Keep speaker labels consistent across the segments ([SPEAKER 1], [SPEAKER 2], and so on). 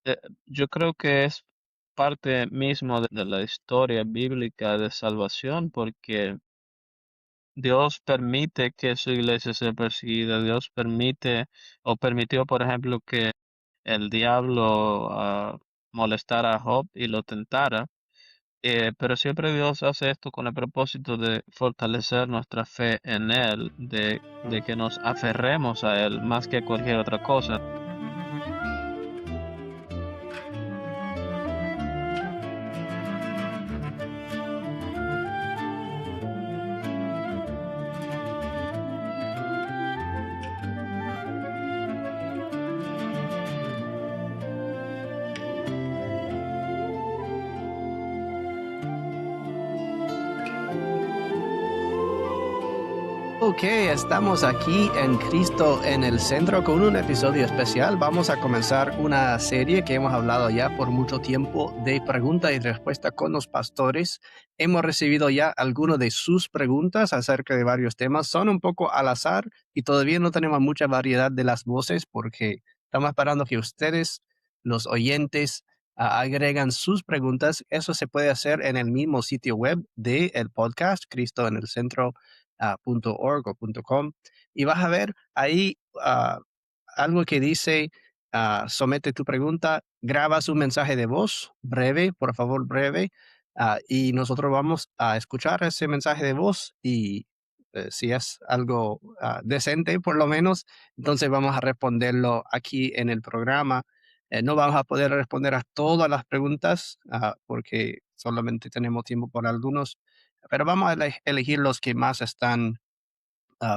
[SPEAKER 1] Eh, yo creo que es parte mismo de la historia bíblica de salvación, porque Dios permite que su iglesia sea perseguida. Dios permite o permitió, por ejemplo, que el diablo molestara a Job y lo tentara. Pero siempre Dios hace esto con el propósito de fortalecer nuestra fe en Él, de que nos aferremos a Él más que a cualquier otra cosa.
[SPEAKER 2] Ok, estamos aquí en Cristo en el Centro con un episodio especial. Vamos a comenzar una serie que hemos hablado ya por mucho tiempo de pregunta y respuesta con los pastores. Hemos recibido ya algunas de sus preguntas acerca de varios temas. Son un poco al azar y todavía no tenemos mucha variedad de las voces porque estamos esperando que ustedes, los oyentes, agregan sus preguntas. Eso se puede hacer en el mismo sitio web del podcast, Cristo en el Centro .org o .com, y vas a ver ahí algo que dice, somete tu pregunta, grabas un mensaje de voz breve, por favor, breve, y nosotros vamos a escuchar ese mensaje de voz y si es algo decente, por lo menos, entonces vamos a responderlo aquí en el programa. No vamos a poder responder a todas las preguntas porque solamente tenemos tiempo por algunos, pero vamos a elegir los que más están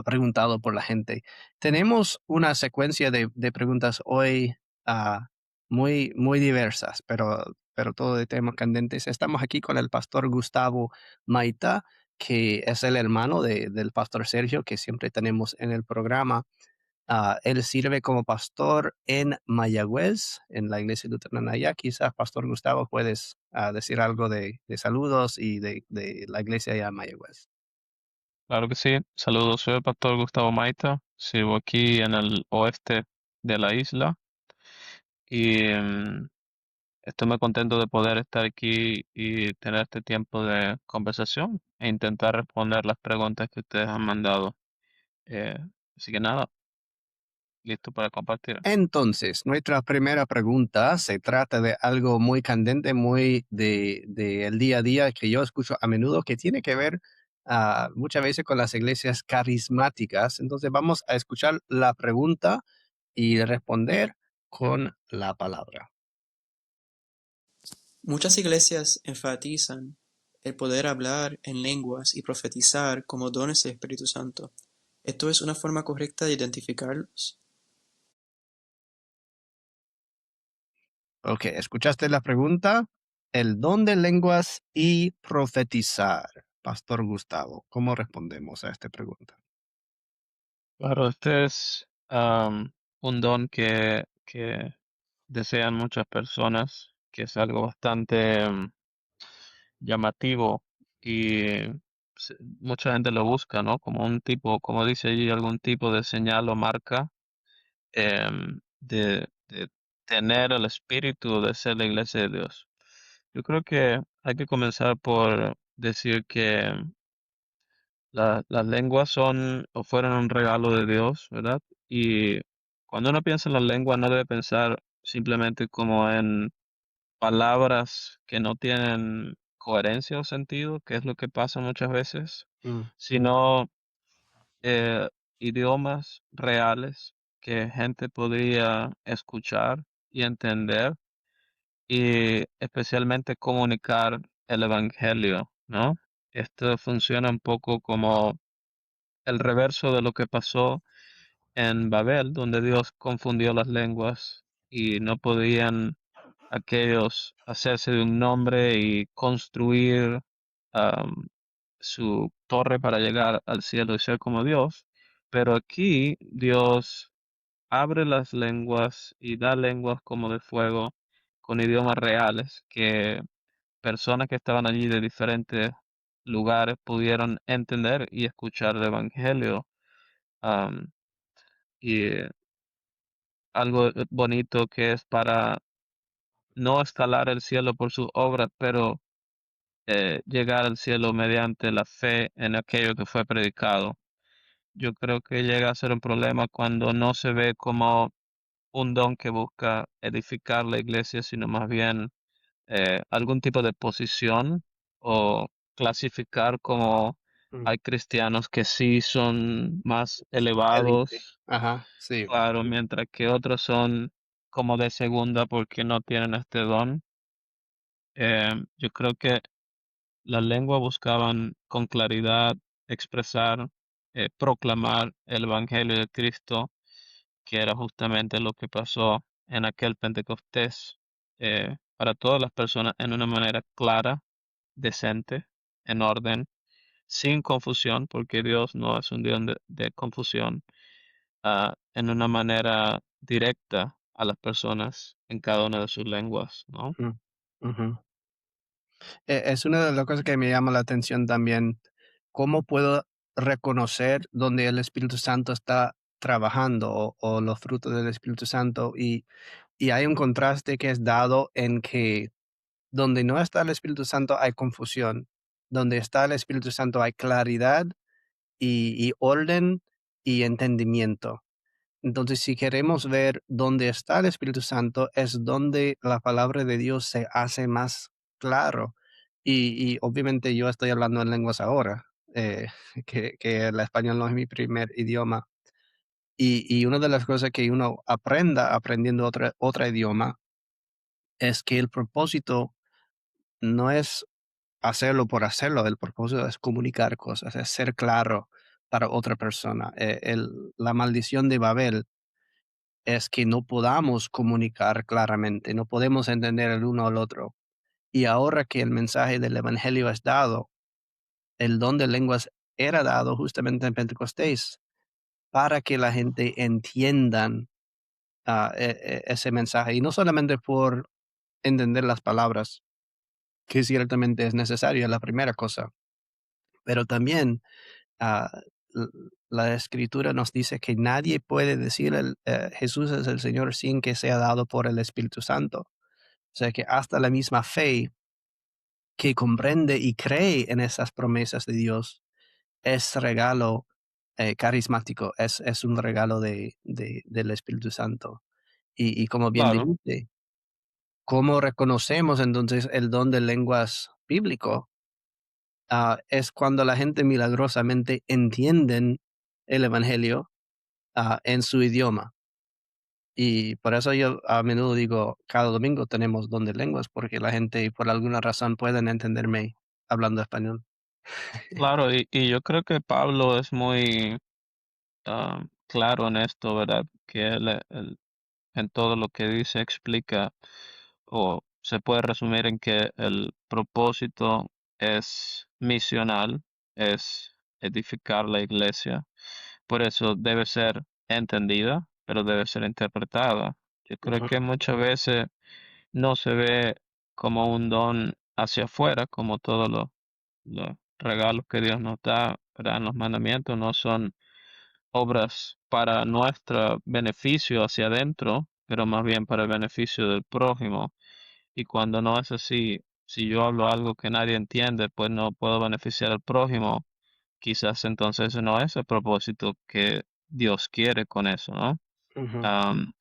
[SPEAKER 2] preguntados por la gente. Tenemos una secuencia de preguntas hoy muy diversas, pero todo de temas candentes. Estamos aquí con el pastor Gustavo Maita, que es el hermano del pastor Sergio, que siempre tenemos en el programa. Él sirve como pastor en Mayagüez, en la iglesia luterana allá. Quizás, Pastor Gustavo, puedes decir algo de saludos y de la iglesia allá en Mayagüez.
[SPEAKER 1] Claro que sí. Saludos, soy el pastor Gustavo Maita. Sigo aquí en el oeste de la isla y estoy muy contento de poder estar aquí y tener este tiempo de conversación e intentar responder las preguntas que ustedes han mandado. Eh, Así que nada, listo para compartir.
[SPEAKER 2] Entonces, nuestra primera pregunta se trata de algo muy candente, muy de el día a día que yo escucho a menudo, que tiene que ver muchas veces con las iglesias carismáticas. Entonces, vamos a escuchar la pregunta y responder con la palabra.
[SPEAKER 3] Muchas iglesias enfatizan el poder hablar en lenguas y profetizar como dones del Espíritu Santo. ¿Esto es una forma correcta de identificarlos?
[SPEAKER 2] Ok, escuchaste la pregunta. El don de lenguas y profetizar. Pastor Gustavo, ¿cómo respondemos a esta pregunta?
[SPEAKER 1] Claro, este es un don que desean muchas personas, que es algo bastante llamativo y mucha gente lo busca, ¿no? Como un tipo, como dice allí, algún tipo de señal o marca de tener el espíritu de ser la iglesia de Dios. Yo creo que hay que comenzar por decir que las lenguas son o fueron un regalo de Dios, ¿verdad? Y cuando uno piensa en las lenguas no debe pensar simplemente como en palabras que no tienen coherencia o sentido, que es lo que pasa muchas veces,
[SPEAKER 2] Mm.
[SPEAKER 1] sino eh, idiomas reales que gente podría escuchar y entender y especialmente comunicar el evangelio, ¿no? Esto funciona un poco como el reverso de lo que pasó en Babel, donde Dios confundió las lenguas y no podían aquellos hacerse de un nombre y construir am, su torre para llegar al cielo y ser como Dios. Pero aquí Dios abre las lenguas y da lenguas como de fuego con idiomas reales que personas que estaban allí de diferentes lugares pudieron entender y escuchar el evangelio. am, y algo bonito que es para no escalar el cielo por sus obras, pero llegar al cielo mediante la fe en aquello que fue predicado. Yo creo que llega a ser un problema cuando no se ve como un don que busca edificar la iglesia, sino más bien algún tipo de posición o clasificar como
[SPEAKER 2] Mm,
[SPEAKER 1] hay cristianos que sí son más
[SPEAKER 2] élite.
[SPEAKER 1] elevados,
[SPEAKER 2] Ajá, sí.
[SPEAKER 1] claro, mientras que otros son como de segunda porque no tienen este don. Yo creo que las lenguas buscaban con claridad expresar, proclamar el Evangelio de Cristo, que era justamente lo que pasó en aquel Pentecostés, para todas las personas en una manera clara, decente, en orden, sin confusión, porque Dios no es un Dios de confusión, en una manera directa a las personas en cada una de sus lenguas, ¿no?
[SPEAKER 2] Mm, ujú. Es una de las cosas que me llama la atención también. ¿Cómo puedo reconocer dónde el Espíritu Santo está trabajando o los frutos del Espíritu Santo? Y hay un contraste que es dado en que donde no está el Espíritu Santo hay confusión, donde está el Espíritu Santo hay claridad y orden y entendimiento. Entonces, si queremos ver dónde está el Espíritu Santo, es donde la palabra de Dios se hace más claro. Y obviamente yo estoy hablando en lenguas ahora, eh, que el español no es mi primer idioma. Y una de las cosas que uno aprenda aprendiendo otro idioma es que el propósito no es hacerlo por hacerlo, el propósito es comunicar cosas, es ser claro para otra persona. La maldición de Babel es que no podamos comunicar claramente, no podemos entender el uno al otro. Y ahora que el mensaje del evangelio es dado, el don de lenguas era dado justamente en Pentecostés para que la gente entiendan ese mensaje. Y no solamente por entender las palabras, que ciertamente es necesario, es la primera cosa, pero también ah, l- la escritura nos dice que nadie puede decir Jesús es el Señor sin que sea dado por el Espíritu Santo. O sea que hasta la misma fe que comprende y cree en esas promesas de Dios es regalo carismático, es un regalo del Espíritu Santo. Y como bien
[SPEAKER 1] Claro.
[SPEAKER 2] dijiste, ¿cómo reconocemos entonces el don de lenguas bíblico? Es cuando la gente milagrosamente entienden el Evangelio en su idioma. Y por eso yo a menudo digo, cada domingo tenemos don de lenguas, porque la gente por alguna razón pueden entenderme hablando español.
[SPEAKER 1] Claro, y yo creo que Pablo es muy claro en esto, ¿verdad? Que él en todo lo que dice explica o se puede resumir en que el propósito es misional, es edificar la iglesia. Por eso debe ser entendida, pero debe ser interpretada. Yo creo
[SPEAKER 2] Ujú,
[SPEAKER 1] que muchas veces no se ve como un don hacia afuera, como todos los regalos que Dios nos da, ¿verdad? Los mandamientos no son obras para nuestro beneficio hacia adentro, pero más bien para el beneficio del prójimo. Y cuando no es así, si yo hablo algo que nadie entiende, pues no puedo beneficiar al prójimo. Quizás entonces no es el propósito que Dios quiere con eso, ¿no?
[SPEAKER 2] ujú,
[SPEAKER 1] Am,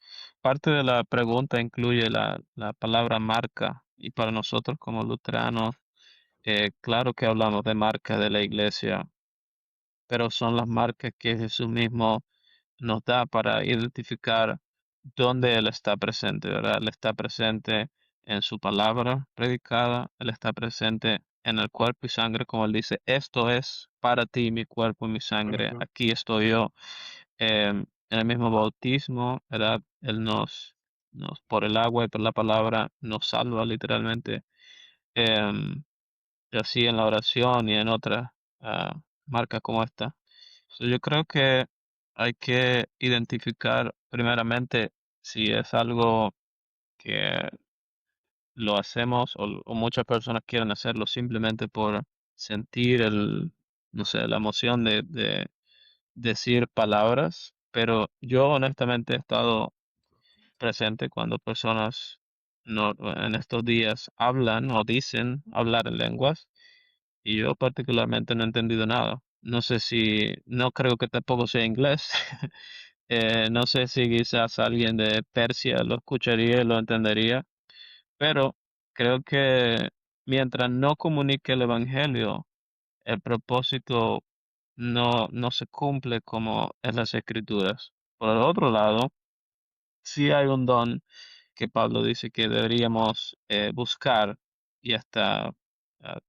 [SPEAKER 1] Parte de la pregunta incluye la palabra marca, y para nosotros como luteranos, claro que hablamos de marca de la iglesia, pero son las marcas que Jesús mismo nos da para identificar dónde Él está presente, ¿verdad? Él está presente en su palabra predicada, Él está presente en el cuerpo y sangre, como Él dice, esto es para ti mi cuerpo y mi sangre,
[SPEAKER 2] ujú,
[SPEAKER 1] aquí estoy yo. En el mismo bautismo, ¿verdad? Él por el agua y por la palabra, nos salva literalmente. Em, y así en la oración y en otras marcas como esta. Yo creo que hay que identificar primeramente si es algo que lo hacemos o muchas personas quieren hacerlo simplemente por sentir no sé, la emoción de decir palabras, pero yo honestamente he estado presente cuando personas no, en estos días hablan o dicen hablar en lenguas y yo particularmente no he entendido nada. No sé si, no creo que tampoco sea inglés. No sé si quizás alguien de Persia lo escucharía y lo entendería, pero creo que mientras no comunique el evangelio, el propósito no se cumple como en las escrituras. Por el otro lado, sí hay un don que Pablo dice que deberíamos buscar y hasta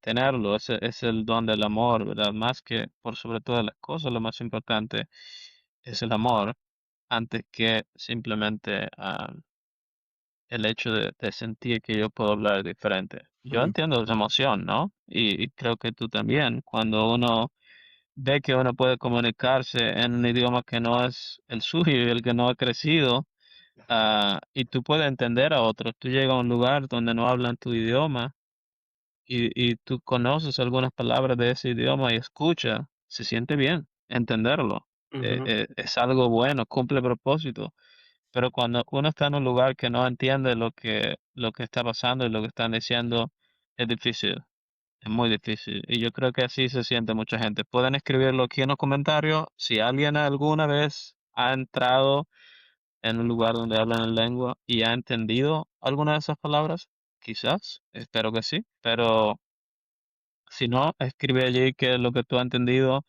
[SPEAKER 1] tenerlo. Ese es el don del amor, ¿verdad? Más que por sobre todas las cosas, lo más importante es el amor antes que simplemente el hecho de sentir que yo puedo hablar diferente. Yo
[SPEAKER 2] Ujú,
[SPEAKER 1] entiendo esa emoción, ¿no? Y creo que tú también, cuando uno ve que uno puede comunicarse en un idioma que no es el suyo y el que no ha crecido, y tú puedes entender a otros. Tú llegas a un lugar donde no hablan tu idioma y tú conoces algunas palabras de ese idioma y escuchas, se siente bien entenderlo.
[SPEAKER 2] ujú.
[SPEAKER 1] Es algo bueno, cumple propósito. Pero cuando uno está en un lugar que no entiende lo que está pasando y lo que están diciendo, es difícil, es muy difícil. Y yo creo que así se siente mucha gente. Pueden escribirlo aquí en los comentarios. Si alguien alguna vez ha entrado en un lugar donde hablan en lengua y ha entendido alguna de esas palabras, quizás, espero que sí. Pero si no, escribe allí que lo que tú has entendido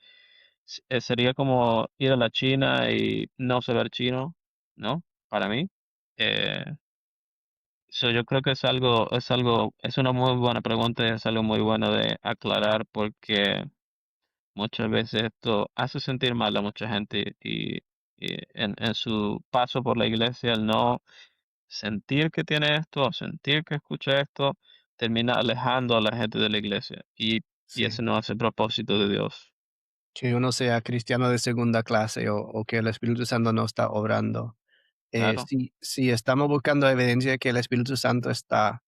[SPEAKER 1] sería como ir a la China y no saber chino, ¿no? Para mí. Eh, yo creo que es una muy buena pregunta y es algo muy bueno de aclarar porque muchas veces esto hace sentir mal a mucha gente y en su paso por la iglesia, el no sentir que tiene esto, sentir que escucha esto, termina alejando a la gente de la iglesia y
[SPEAKER 2] Sí,
[SPEAKER 1] ese no es el propósito de Dios.
[SPEAKER 2] que uno sea cristiano de segunda clase o que el Espíritu Santo no está obrando.
[SPEAKER 1] Claro,
[SPEAKER 2] Si estamos buscando evidencia de que el Espíritu Santo está,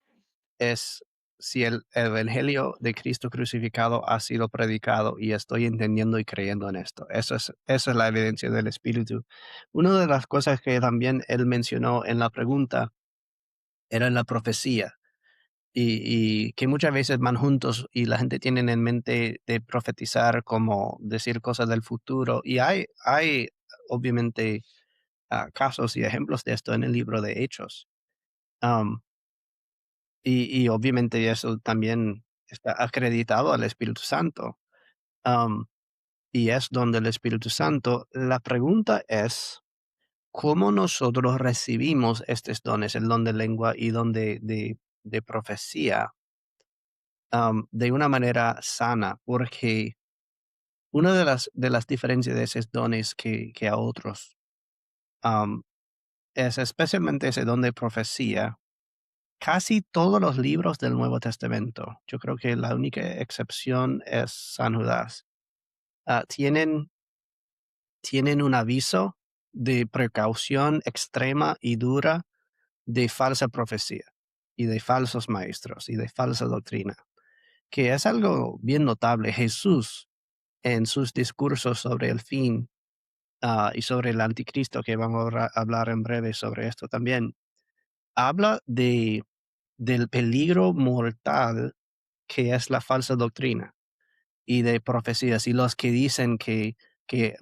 [SPEAKER 2] es si el Evangelio de Cristo crucificado ha sido predicado y estoy entendiendo y creyendo en esto. Esa es la evidencia del Espíritu. Una de las cosas que también él mencionó en la pregunta era la profecía y que muchas veces van juntos y la gente tiene en mente de profetizar como decir cosas del futuro y hay obviamente casos y ejemplos de esto en el libro de Hechos. Um, y obviamente eso también está acreditado al Espíritu Santo. Um, y es donde el Espíritu Santo, la pregunta es, ¿cómo nosotros recibimos estos dones, el don de lengua y don de profecía, de una manera sana? Porque una de las diferencias de esos dones que a otros um, es especialmente ese don de profecía. Casi todos los libros del Nuevo Testamento, yo creo que la única excepción es San Judas, tienen un aviso de precaución extrema y dura de falsa profecía, y de falsos maestros, y de falsa doctrina, que es algo bien notable. Jesús, en sus discursos sobre el fin, y sobre el anticristo, que vamos a hablar en breve sobre esto también, habla del peligro mortal que es la falsa doctrina y de profecías y los que dicen que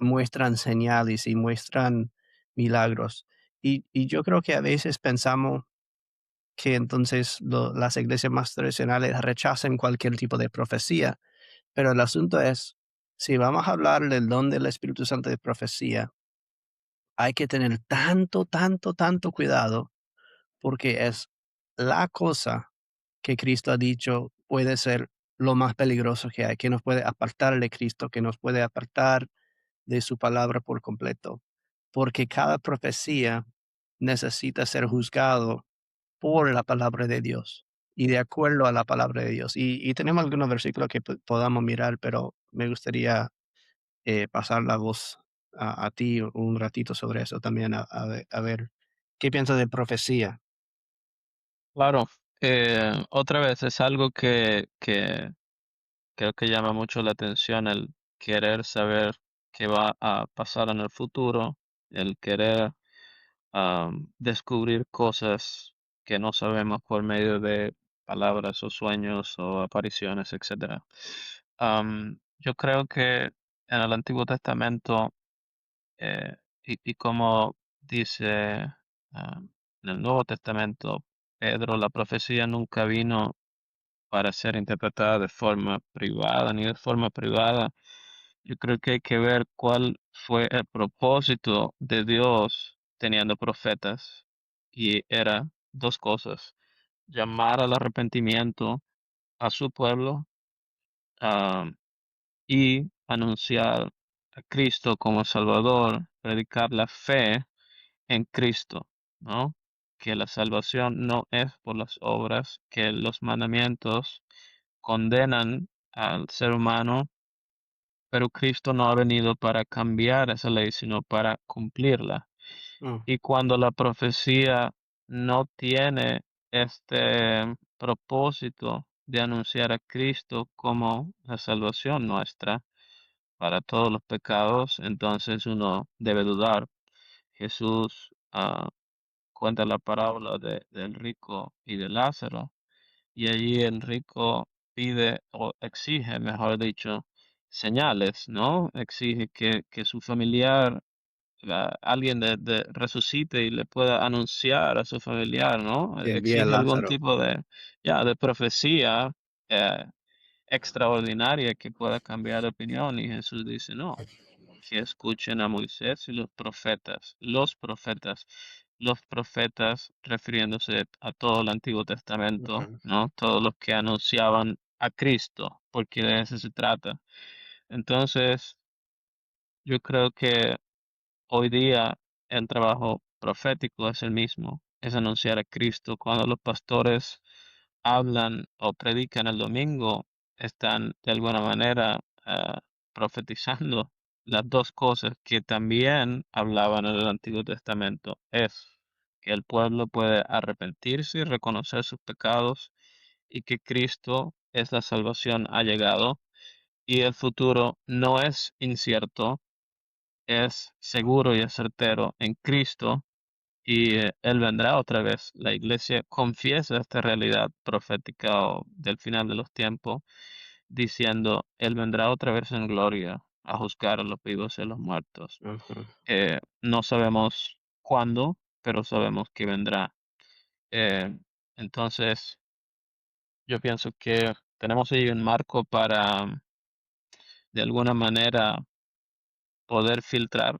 [SPEAKER 2] muestran señales y muestran milagros. Y yo creo que a veces pensamos que entonces las iglesias más tradicionales rechazan cualquier tipo de profecía, pero el asunto es, si vamos a hablar del don del Espíritu Santo de profecía, hay que tener tanto, tanto, tanto cuidado porque es la cosa que Cristo ha dicho puede ser lo más peligroso que hay, que nos puede apartar de Cristo, que nos puede apartar de su palabra por completo, porque cada profecía necesita ser juzgado por la palabra de Dios y de acuerdo a la palabra de Dios. Y tenemos algunos versículos que podamos mirar, pero me gustaría pasar la voz a ti un ratito sobre eso también, a ver, ¿qué piensas de profecía?
[SPEAKER 1] claro. Otra vez es algo que creo que llama mucho la atención el querer saber qué va a pasar en el futuro, el querer descubrir cosas que no sabemos por medio de palabras o sueños o apariciones, etcétera. Yo creo que en el Antiguo Testamento, y como dice en el Nuevo Testamento, Pedro, la profecía nunca vino para ser interpretada de forma privada, ni de forma privada. Yo creo que hay que ver cuál fue el propósito de Dios teniendo profetas. Y era dos cosas: llamar al arrepentimiento a su pueblo, ah, y anunciar a Cristo como Salvador, predicar la fe en Cristo, ¿no? Que la salvación no es por las obras, que los mandamientos condenan al ser humano, pero Cristo no ha venido para cambiar esa ley, sino para cumplirla.
[SPEAKER 2] Mm,
[SPEAKER 1] Y cuando la profecía no tiene este propósito de anunciar a Cristo como la salvación nuestra para todos los pecados, entonces uno debe dudar. Jesús cuenta la parábola del rico y de Lázaro, y allí el rico pide o exige, mejor dicho, señales, ¿no? Exige que su familiar, alguien resucite y le pueda anunciar a su familiar, ¿no?
[SPEAKER 2] que vi a
[SPEAKER 1] Exige algún
[SPEAKER 2] Lázaro.
[SPEAKER 1] tipo de profecía eh, extraordinaria que pueda cambiar de opinión, y Jesús dice, no, que escuchen a Moisés y los profetas refiriéndose a todo el Antiguo Testamento,
[SPEAKER 2] Ujú.
[SPEAKER 1] ¿no? Todos los que anunciaban a Cristo, porque de eso se trata. Entonces, yo creo que hoy día el trabajo profético es el mismo, es anunciar a Cristo. Cuando los pastores hablan o predican el domingo, están de alguna manera profetizando las dos cosas que también hablaban en el Antiguo Testamento. Es que el pueblo puede arrepentirse y reconocer sus pecados, y que Cristo es la salvación, ha llegado, y el futuro no es incierto, es seguro y es certero en Cristo, y Él vendrá otra vez. La iglesia confiesa esta realidad profética del final de los tiempos, diciendo, Él vendrá otra vez en gloria a juzgar a los vivos y a los muertos.
[SPEAKER 2] Ujú.
[SPEAKER 1] No sabemos cuándo, pero sabemos que vendrá. Eh, entonces, yo pienso que tenemos ahí un marco para, de alguna manera, poder filtrar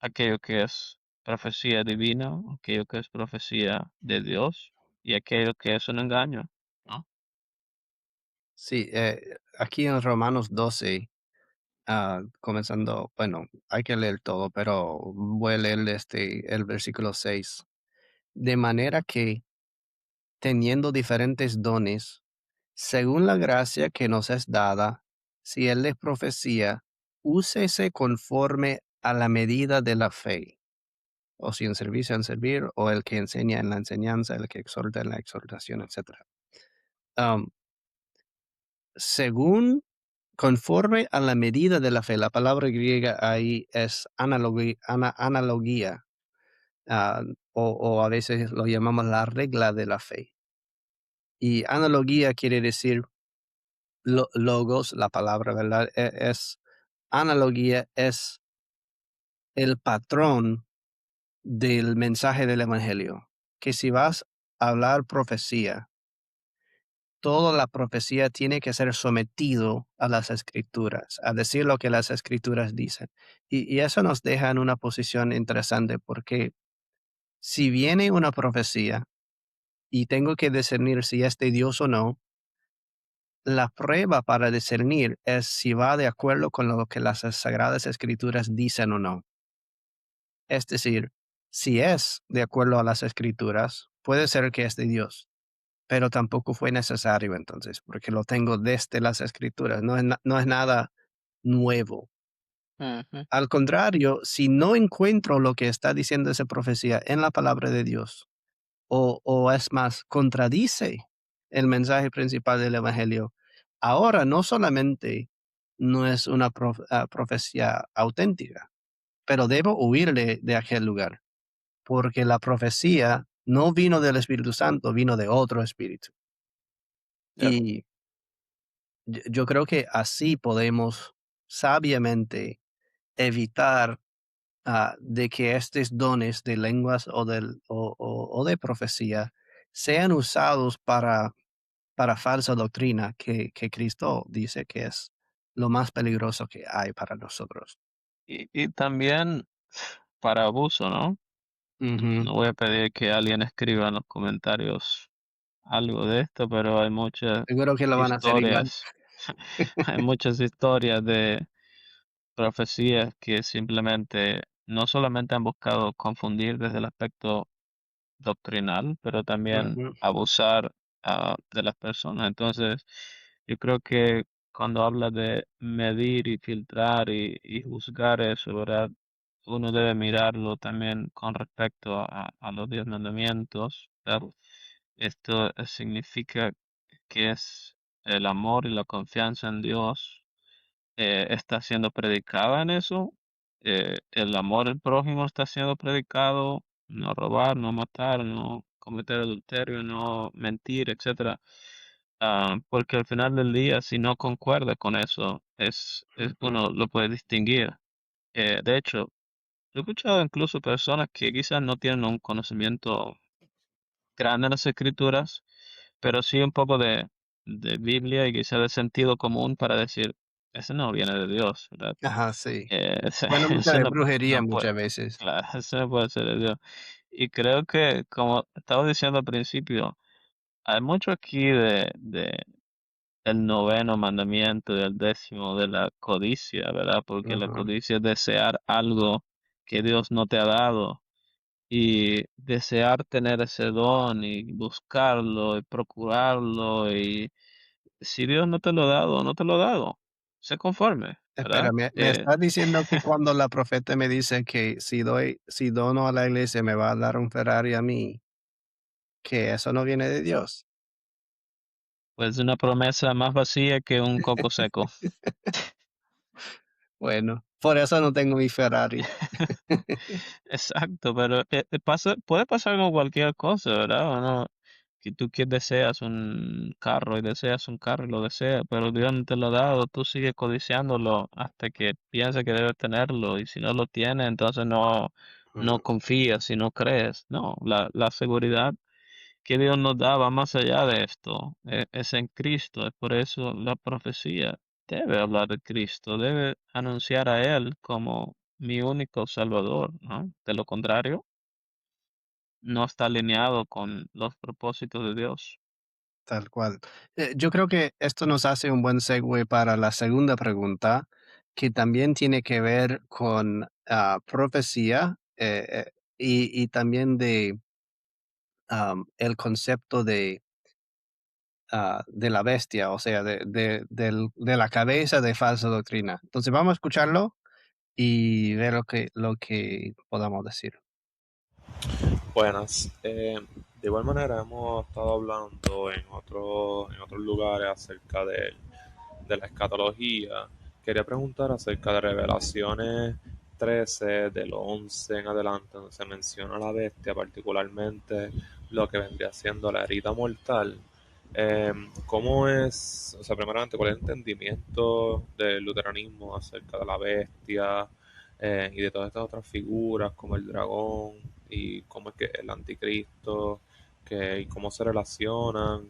[SPEAKER 1] aquello que es profecía divina, aquello que es profecía de Dios, y aquello que es un engaño, ¿no?
[SPEAKER 2] Sí, aquí en Romanos 12, comenzando, bueno, hay que leer todo, pero voy a leer el versículo 6. De manera que, teniendo diferentes dones, según la gracia que nos es dada, si él es profecía, úsese conforme a la medida de la fe, o si en servicio en servir, o el que enseña en la enseñanza, el que exhorta en la exhortación, etc. Según, conforme a la medida de la fe, la palabra griega ahí es analogía, o a veces lo llamamos la regla de la fe. Y analogía quiere decir logos, la palabra, ¿verdad? Analogía es el patrón del mensaje del evangelio. Que si vas a hablar profecía, toda la profecía tiene que ser sometido a las escrituras, a decir lo que las escrituras dicen. Y eso nos deja en una posición interesante, porque si viene una profecía y tengo que discernir si es de Dios o no, la prueba para discernir es si va de acuerdo con lo que las sagradas escrituras dicen o no. Es decir, si es de acuerdo a las escrituras, puede ser que es de Dios, pero tampoco fue necesario entonces, porque lo tengo desde las escrituras, no es nada nuevo.
[SPEAKER 1] Ujú.
[SPEAKER 2] Al contrario, si no encuentro lo que está diciendo esa profecía en la palabra de Dios, o es más, contradice el mensaje principal del Evangelio, ahora no solamente no es una profecía auténtica, pero debo huir de aquel lugar, porque la profecía no vino del Espíritu Santo, vino de otro espíritu.
[SPEAKER 3] Yep.
[SPEAKER 2] Y yo creo que así podemos sabiamente evitar de que estos dones de lenguas o de profecía sean usados para falsa doctrina que Cristo dice que es lo más peligroso que hay para nosotros.
[SPEAKER 1] Y también para abuso, ¿no?
[SPEAKER 2] Ujú.
[SPEAKER 1] No voy a pedir que alguien escriba en los comentarios algo de esto, pero hay muchas
[SPEAKER 2] Seguro que lo van a hacer igual.
[SPEAKER 1] historias, hay muchas historias de profecías que simplemente no solamente han buscado confundir desde el aspecto doctrinal, pero también
[SPEAKER 2] Ujú,
[SPEAKER 1] abusar de las personas. Entonces, yo creo que cuando habla de medir y filtrar y juzgar eso, ¿verdad? Uno debe mirarlo también con respecto a los 10 mandamientos, ¿verdad? Esto significa que es el amor y la confianza en Dios está siendo predicada en eso. El amor al prójimo está siendo predicado, no robar, no matar, no cometer adulterio, no mentir, etcétera. Porque al final del día, si no concuerda con eso,
[SPEAKER 2] ujú.
[SPEAKER 1] uno lo puede distinguir. De hecho, he escuchado incluso personas que quizás no tienen un conocimiento grande en las escrituras, pero sí un poco de Biblia y quizás de sentido común para decir, ese no viene de Dios, ¿verdad?
[SPEAKER 2] Ajá, sí.
[SPEAKER 1] Ese,
[SPEAKER 2] Bueno, mucha
[SPEAKER 1] ese
[SPEAKER 2] de
[SPEAKER 1] no,
[SPEAKER 2] brujería
[SPEAKER 1] no puede,
[SPEAKER 2] muchas veces.
[SPEAKER 1] claro, ese no puede ser de Dios. Y creo que, como estaba diciendo al principio, hay mucho aquí del noveno mandamiento, del décimo, de la codicia, ¿verdad? Porque la
[SPEAKER 2] Ujú.
[SPEAKER 1] codicia es desear algo que Dios no te ha dado y desear tener ese don y buscarlo y procurarlo y si Dios no te lo ha dado, no te lo ha dado. Sé conforme,
[SPEAKER 2] Espera,
[SPEAKER 1] ¿verdad?
[SPEAKER 2] me estás diciendo que cuando la profeta me dice que si dono a la iglesia me va a dar un Ferrari a mí, que eso no viene de Dios.
[SPEAKER 1] Pues una promesa más vacía que un coco seco.
[SPEAKER 2] Bueno, por eso no tengo mi Ferrari.
[SPEAKER 1] Exacto, pero puede pasar con cualquier cosa, ¿verdad? O no, que tú que deseas un carro y deseas un carro y lo deseas, pero Dios no te lo ha dado, tú sigues codiciándolo hasta que piensas que debes tenerlo y si no lo tienes, entonces no
[SPEAKER 2] Mm,
[SPEAKER 1] confías y no crees. No, la seguridad que Dios nos da va más allá de esto, es en Cristo, es por eso la profecía debe hablar de Cristo, debe anunciar a Él como mi único Salvador, ¿no? De lo contrario, no está alineado con los propósitos de Dios.
[SPEAKER 2] tal cual. Yo creo que esto nos hace un buen segue para la segunda pregunta, que también tiene que ver con profecía y también de el concepto de la bestia, o sea, de la cabeza de falsa doctrina. Entonces vamos a escucharlo y ver lo que podamos decir.
[SPEAKER 4] Buenas. De igual manera hemos estado hablando en otros lugares acerca de la escatología. Quería preguntar acerca de Revelaciones 13, del 11 en adelante, donde se menciona la bestia, particularmente lo que vendría siendo la herida mortal. ¿Cómo es, o sea, primeramente, cuál es el entendimiento del luteranismo acerca de la bestia y de todas estas otras figuras como el dragón y cómo es que el anticristo, y cómo se relacionan?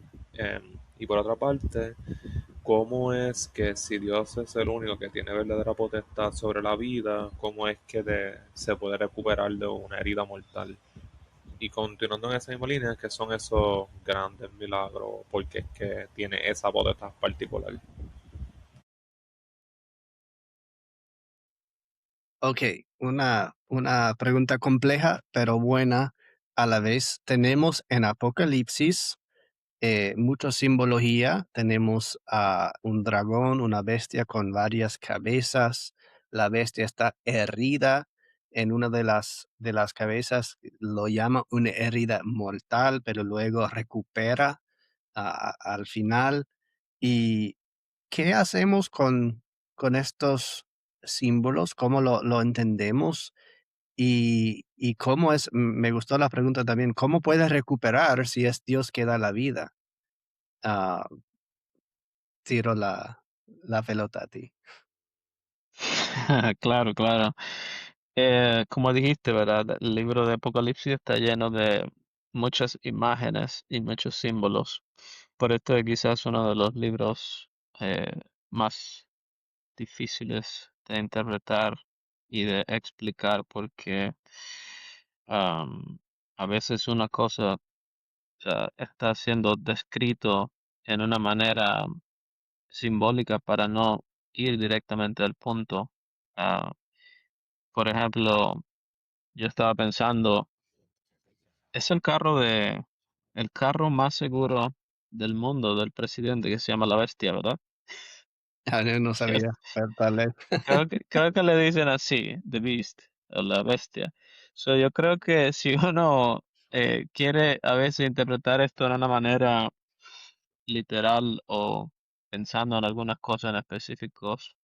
[SPEAKER 4] Y por otra parte, ¿cómo es que si Dios es el único que tiene verdadera potestad sobre la vida, cómo es que se puede recuperar de una herida mortal? Y continuando en esa misma línea, ¿qué son esos grandes milagros? Porque es que tiene esa potestad particular.
[SPEAKER 2] Ok, una pregunta compleja, pero buena a la vez. Tenemos en Apocalipsis mucha simbología. Tenemos a un dragón, una bestia con varias cabezas. La bestia está herida en una de las cabezas, lo llama una herida mortal, pero luego recupera al final. ¿Y qué hacemos con estos símbolos? ¿Cómo lo entendemos? Y cómo es, me gustó la pregunta también, ¿cómo puedes recuperar si es Dios que da la vida? Ah, tiro la pelota a ti.
[SPEAKER 1] Claro, claro. Como dijiste, ¿verdad? El libro de Apocalipsis está lleno de muchas imágenes y muchos símbolos. Por esto es quizás uno de los libros más difíciles de interpretar y de explicar, porque am, a veces una cosa, o sea, está siendo descrito en una manera simbólica para no ir directamente al punto. Ah, por ejemplo, yo estaba pensando, es el carro más seguro del mundo del presidente que se llama la Bestia, ¿verdad?
[SPEAKER 2] Ah, yo no
[SPEAKER 1] Creo,
[SPEAKER 2] sabía, pero tal vez.
[SPEAKER 1] creo que le dicen así, The Beast, o la Bestia. So, yo creo que si uno quiere a veces interpretar esto de una manera literal o pensando en algunas cosas en específicos,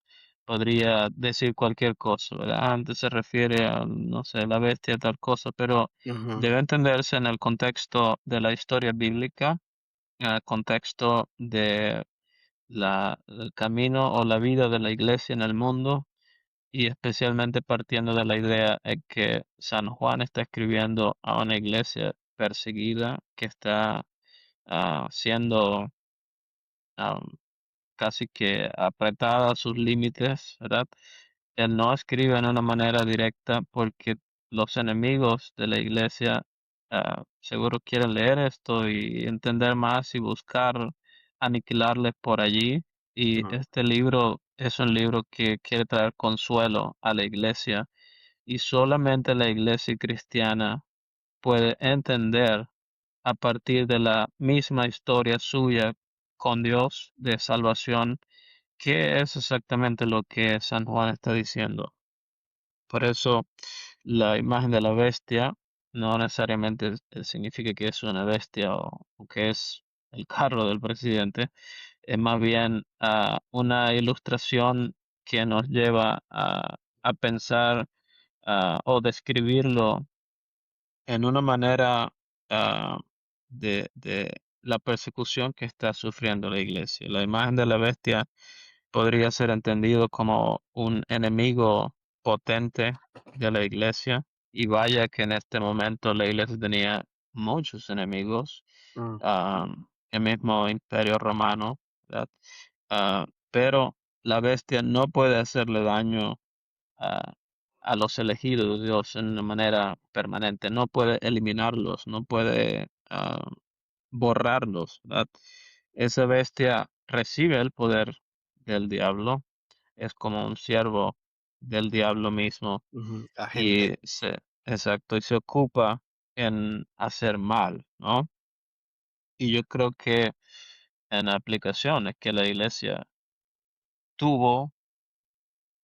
[SPEAKER 1] podría decir cualquier cosa, ¿verdad? Antes se refiere a, no sé, la bestia, tal cosa, pero
[SPEAKER 2] Ujú,
[SPEAKER 1] debe entenderse en el contexto de la historia bíblica, en el contexto de el camino o la vida de la iglesia en el mundo, y especialmente partiendo de la idea de que San Juan está escribiendo a una iglesia perseguida que está siendo ah, casi que apretada a sus límites, ¿verdad? Él no escribe en una manera directa porque los enemigos de la iglesia seguro quieren leer esto y entender más y buscar aniquilarles por allí. Y
[SPEAKER 2] ujú,
[SPEAKER 1] este libro es un libro que quiere traer consuelo a la iglesia, y solamente la iglesia cristiana puede entender a partir de la misma historia suya con Dios de salvación qué es exactamente lo que San Juan está diciendo. Por eso la imagen de la bestia no necesariamente significa que es una bestia o que es el carro del presidente, es más bien una ilustración que nos lleva a pensar o describirlo en una manera de la persecución que está sufriendo la iglesia. La imagen de la bestia podría ser entendido como un enemigo potente de la iglesia, y vaya que en este momento la iglesia tenía muchos enemigos,
[SPEAKER 2] mm,
[SPEAKER 1] el mismo imperio romano, ¿verdad? Pero la bestia no puede hacerle daño a, a los elegidos de Dios en una manera permanente. No puede eliminarlos, no puede borrarlos, ¿verdad? Esa bestia recibe el poder del diablo, es como un siervo del diablo mismo,
[SPEAKER 2] ujú, agente.
[SPEAKER 1] y exacto, y se ocupa en hacer mal, ¿no? Y yo creo que en aplicaciones que la iglesia tuvo,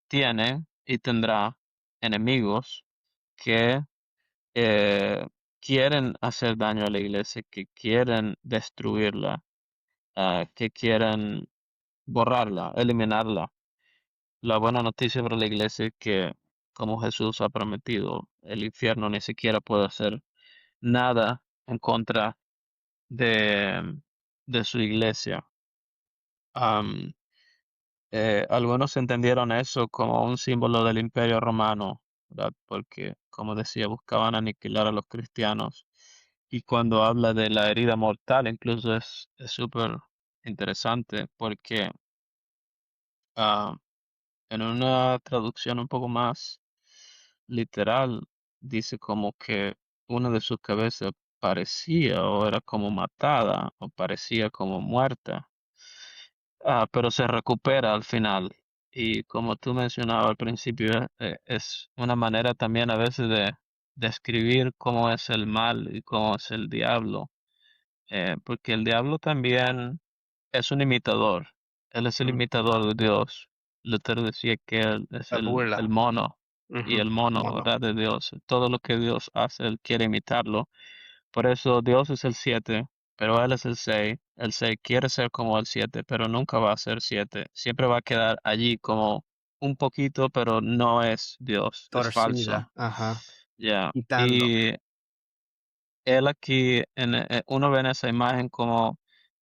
[SPEAKER 1] tiene y tendrá enemigos que eh, quieren hacer daño a la iglesia, que quieren destruirla, que quieren borrarla, eliminarla. La buena noticia para la iglesia es que, como Jesús ha prometido, el infierno ni siquiera puede hacer nada en contra de, de su iglesia. Am, Algunos entendieron eso como un símbolo del Imperio Romano, ¿verdad? Porque, como decía, buscaban aniquilar a los cristianos. Y cuando habla de la herida mortal, incluso es súper interesante porque ah, en una traducción un poco más literal, dice como que una de sus cabezas parecía o era como matada o parecía como muerta, pero se recupera al final. Y como tú mencionabas al principio, es una manera también a veces de describir cómo es el mal y cómo es el diablo, porque el diablo también es un imitador. Él es el
[SPEAKER 2] Mm,
[SPEAKER 1] imitador de Dios. Lutero decía que él es
[SPEAKER 2] la
[SPEAKER 1] el
[SPEAKER 2] burla.
[SPEAKER 1] mono, y
[SPEAKER 2] Ujú,
[SPEAKER 1] el mono,
[SPEAKER 2] mono.
[SPEAKER 1] ¿verdad? De Dios. Todo lo que Dios hace, él quiere imitarlo. Por eso Dios es el 7, pero él es el 6. El 6 quiere ser como el 7, pero nunca va a ser 7. Siempre va a quedar allí como un poquito, pero no es Dios, es falso.
[SPEAKER 2] Torcida. Ajá.
[SPEAKER 1] ya.
[SPEAKER 2] quitando.
[SPEAKER 1] Y él aquí, uno ve en esa imagen como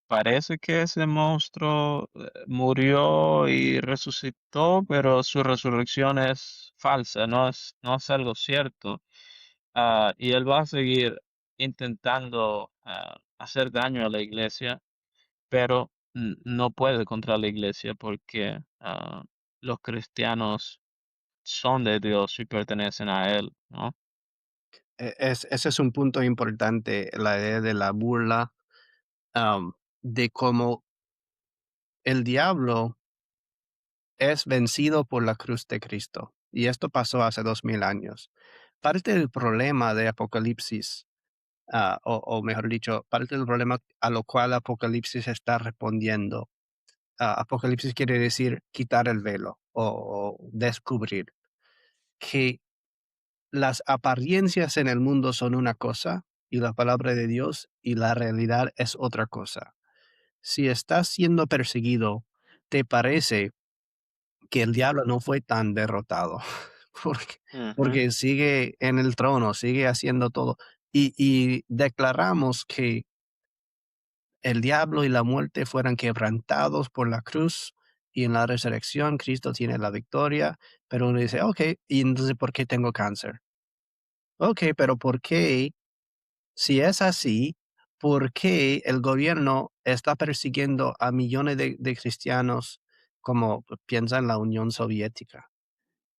[SPEAKER 1] parece que ese monstruo murió y resucitó, pero su resurrección es falsa, no es algo cierto. Y él va a seguir intentando hacer daño a la iglesia, pero no puede contra la iglesia porque los cristianos son de Dios y pertenecen a Él, ¿no?
[SPEAKER 2] Ese es un punto importante, la idea de la burla, de cómo el diablo es vencido por la cruz de Cristo. Y esto pasó hace 2000 años. Parte del problema de Apocalipsis, o mejor dicho, parte del problema a lo cual Apocalipsis está respondiendo. Apocalipsis quiere decir quitar el velo o descubrir que las apariencias en el mundo son una cosa y la palabra de Dios y la realidad es otra cosa. Si estás siendo perseguido, te parece que el diablo no fue tan derrotado, porque,
[SPEAKER 1] Ujú,
[SPEAKER 2] porque sigue en el trono, sigue haciendo todo. Y declaramos que el diablo y la muerte fueran quebrantados por la cruz y en la resurrección Cristo tiene la victoria, pero uno dice, ok, ¿y entonces por qué tengo cáncer? Ok, pero ¿por qué? Si es así, ¿por qué el gobierno está persiguiendo a millones de cristianos como piensa en la Unión Soviética,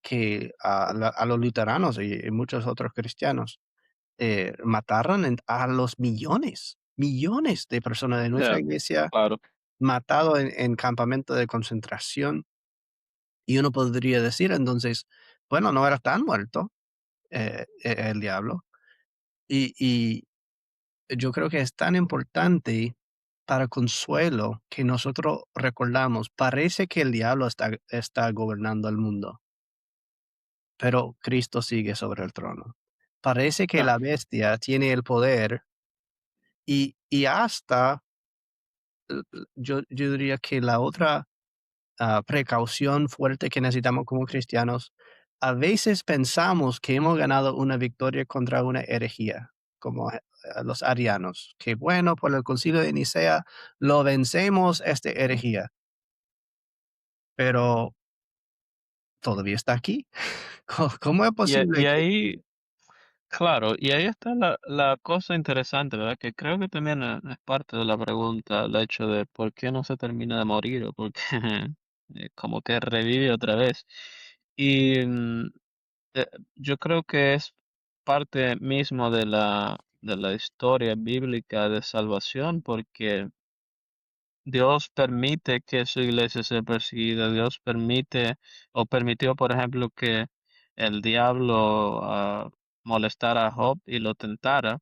[SPEAKER 2] que a los luteranos y muchos otros cristianos mataron a los millones, millones de personas de nuestra
[SPEAKER 1] ya,
[SPEAKER 2] iglesia
[SPEAKER 1] claro.
[SPEAKER 2] matado en campamentos de concentración? Y uno podría decir entonces, bueno, no era tan muerto el diablo. Y yo creo que es tan importante para consuelo que nosotros recordamos, parece que el diablo está gobernando el mundo, pero Cristo sigue sobre el trono. Parece que
[SPEAKER 1] Ah,
[SPEAKER 2] la bestia tiene el poder y hasta, yo diría que la otra precaución fuerte que necesitamos como cristianos, a veces pensamos que hemos ganado una victoria contra una herejía, como los arianos, que bueno, por el concilio de Nicea lo vencemos esta herejía, pero todavía está aquí. ¿Cómo es
[SPEAKER 1] y
[SPEAKER 2] posible que...
[SPEAKER 1] ahí, claro, y ahí está la cosa interesante, ¿verdad? Que creo que también es parte de la pregunta, el hecho de por qué no se termina de morir o por qué como que revive otra vez. Y eh, yo creo que es parte mismo de la historia bíblica de salvación, porque Dios permite que su iglesia sea perseguida. Dios permite o permitió, por ejemplo, que el diablo molestara a Job y lo tentara.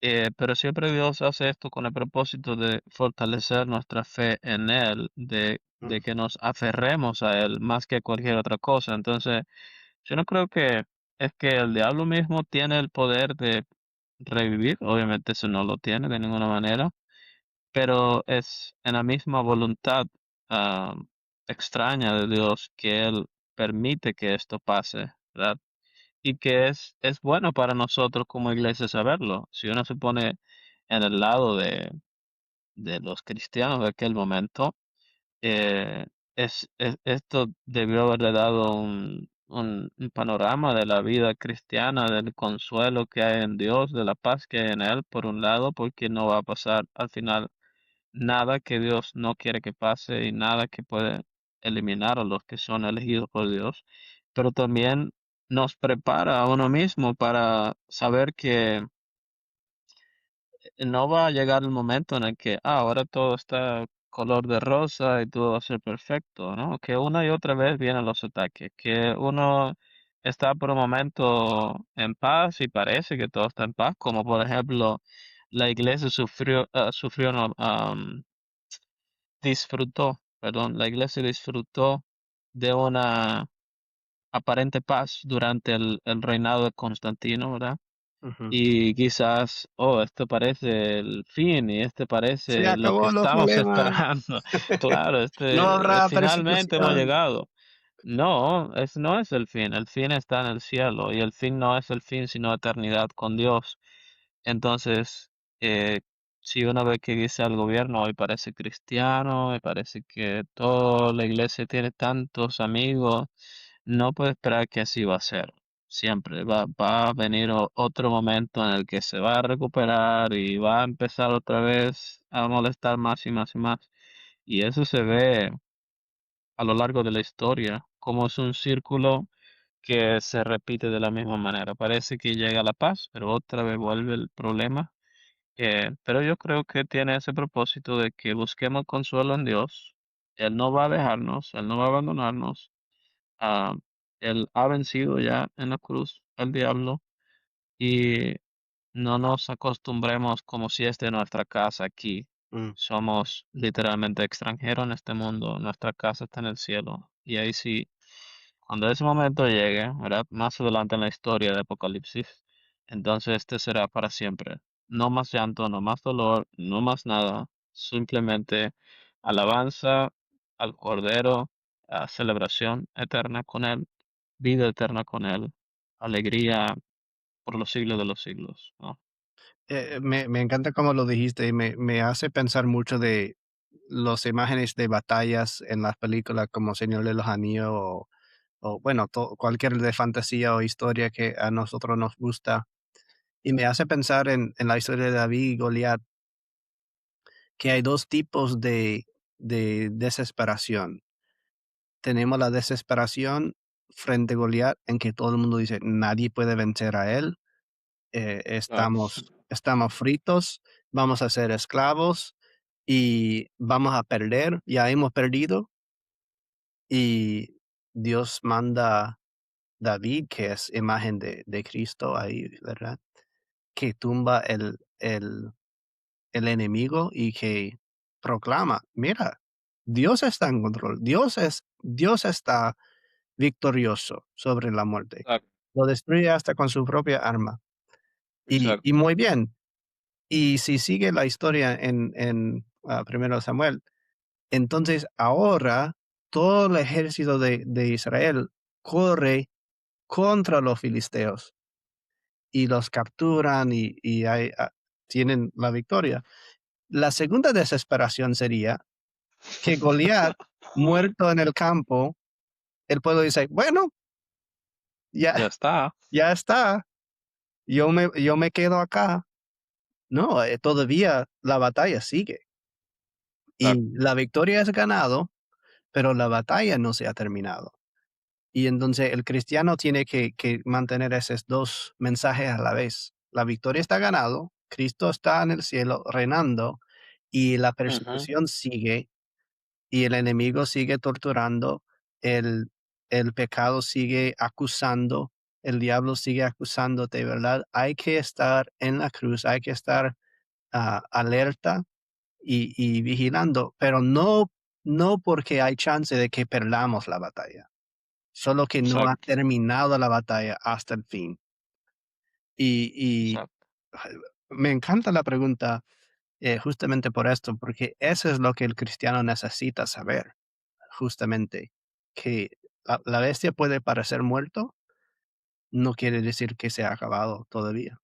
[SPEAKER 1] Pero siempre Dios hace esto con el propósito de fortalecer nuestra fe en Él, de que nos aferremos a Él más que cualquier otra cosa. Entonces, yo no creo que es que el diablo mismo tiene el poder de revivir. Obviamente eso no lo tiene de ninguna manera, pero es en la misma voluntad ah, extraña de Dios que Él permite que esto pase, ¿verdad? Y que es bueno para nosotros como iglesia saberlo. Si uno se pone en el lado de los cristianos de aquel momento, eh, esto debió haberle dado un panorama de la vida cristiana, del consuelo que hay en Dios, de la paz que hay en Él, por un lado, porque no va a pasar al final nada que Dios no quiere que pase y nada que puede eliminar a los que son elegidos por Dios, pero también nos prepara a uno mismo para saber que no va a llegar el momento en el que ahora todo está color de rosa y todo va a ser perfecto, ¿no? Que una y otra vez vienen los ataques, que uno está por un momento en paz y parece que todo está en paz, como por ejemplo la iglesia sufrió no, disfrutó, perdón, la iglesia disfrutó de una aparente paz durante el reinado de Constantino, ¿verdad?
[SPEAKER 2] Ujú.
[SPEAKER 1] Y quizás, oh, esto parece el fin y este
[SPEAKER 2] Se
[SPEAKER 1] parece lo que
[SPEAKER 2] acabó los
[SPEAKER 1] estamos
[SPEAKER 2] problemas,
[SPEAKER 1] esperando. Claro,
[SPEAKER 2] no habrá
[SPEAKER 1] finalmente hemos
[SPEAKER 2] persecución.
[SPEAKER 1] llegado. No, no es el fin está en el cielo y el fin no es el fin, sino eternidad con Dios. Entonces, eh, si uno ve que dice al gobierno, hoy parece cristiano, y parece que toda la iglesia tiene tantos amigos, no puede esperar que así va a ser. Siempre va a venir otro momento en el que se va a recuperar y va a empezar otra vez a molestar más y más y más. Y eso se ve a lo largo de la historia, como es un círculo que se repite de la misma manera. Parece que llega la paz, pero otra vez vuelve el problema. Pero yo creo que tiene ese propósito de que busquemos consuelo en Dios. Él no va a dejarnos, Él no va a abandonarnos. Ah, Él ha vencido ya en la cruz al diablo y no nos acostumbremos como si es de nuestra casa aquí.
[SPEAKER 2] Mm.
[SPEAKER 1] Somos literalmente extranjeros en este mundo. Nuestra casa está en el cielo. Y ahí sí, cuando ese momento llegue, ¿verdad? Más adelante en la historia de Apocalipsis, entonces este será para siempre. No más llanto, no más dolor, no más nada. Simplemente alabanza al Cordero, celebración eterna con Él, vida eterna con Él, alegría por los siglos de los siglos, ¿no?
[SPEAKER 2] Me encanta cómo lo dijiste y me hace pensar mucho de las imágenes de batallas en las películas como Señor de los Anillos o bueno, cualquier de fantasía o historia que a nosotros nos gusta. Y me hace pensar en la historia de David y Goliat, que hay dos tipos de desesperación. Tenemos la desesperación frente a Goliat, en que todo el mundo dice, nadie puede vencer a él,
[SPEAKER 1] Claro,
[SPEAKER 2] estamos fritos, vamos a ser esclavos y vamos a perder, ya hemos perdido. Y Dios manda David, que es imagen de Cristo ahí, ¿verdad? Que tumba el enemigo y que proclama, mira, Dios está en control, Dios está victorioso sobre la muerte.
[SPEAKER 1] exacto,
[SPEAKER 2] Lo destruye hasta con su propia arma. Y
[SPEAKER 1] exacto,
[SPEAKER 2] muy bien. Y si sigue la historia en Primero Samuel, entonces ahora todo el ejército de Israel corre contra los filisteos y los capturan tienen la victoria. La segunda desesperación sería que Goliat, muerto en el campo, el pueblo dice, bueno, ya,
[SPEAKER 1] ya está,
[SPEAKER 2] ya está, yo me quedo acá. No, todavía la batalla sigue
[SPEAKER 1] exacto,
[SPEAKER 2] y la victoria es ganado, pero la batalla no se ha terminado. Y entonces el cristiano tiene que mantener esos dos mensajes a la vez. La victoria está ganado, Cristo está en el cielo reinando y la
[SPEAKER 1] ujú,
[SPEAKER 2] persecución sigue y el enemigo sigue torturando, el, el pecado sigue acusando, el diablo sigue acusándote, ¿verdad? Hay que estar en la cruz, hay que estar alerta y vigilando, pero no porque hay chance de que perdamos la batalla, solo que no ha
[SPEAKER 1] exacto,
[SPEAKER 2] terminado la batalla hasta el fin. Y
[SPEAKER 1] exacto.
[SPEAKER 2] ay, me encanta la pregunta justamente por esto, porque eso es lo que el cristiano necesita saber, justamente, que la bestia puede parecer muerto, no quiere decir que se ha acabado todavía.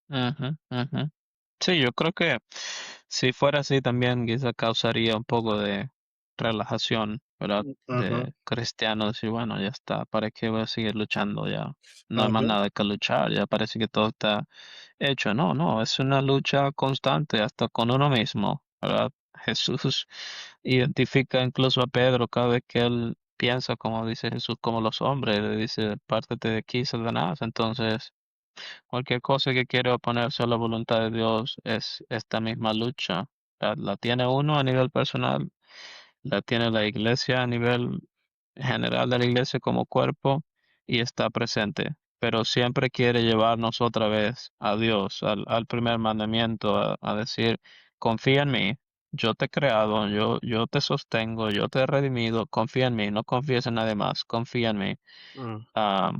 [SPEAKER 1] Ujú, ujú. Sí, yo creo que si fuera así también quizá causaría un poco de relajación, ¿verdad?
[SPEAKER 2] Ujú,
[SPEAKER 1] De cristianos y bueno, ya está, ¿para qué voy a seguir luchando ya? No hay más
[SPEAKER 2] ujú,
[SPEAKER 1] nada que luchar, ya parece que todo está hecho. No, no, es una lucha constante hasta con uno mismo, ¿verdad? Jesús identifica incluso a Pedro cada vez que él piensa, como dice Jesús, como los hombres, le dice, pártate de aquí, Satanás. Entonces, cualquier cosa que quiere oponerse a la voluntad de Dios es esta misma lucha. La tiene uno a nivel personal, la tiene la iglesia a nivel general de la iglesia como cuerpo y está presente. Pero siempre quiere llevarnos otra vez a Dios, al primer mandamiento, a decir, confía en mí, yo te he creado, yo te sostengo, yo te he redimido, confía en mí, no confíes en nadie más, confía en mí.
[SPEAKER 2] mm,
[SPEAKER 1] Ah,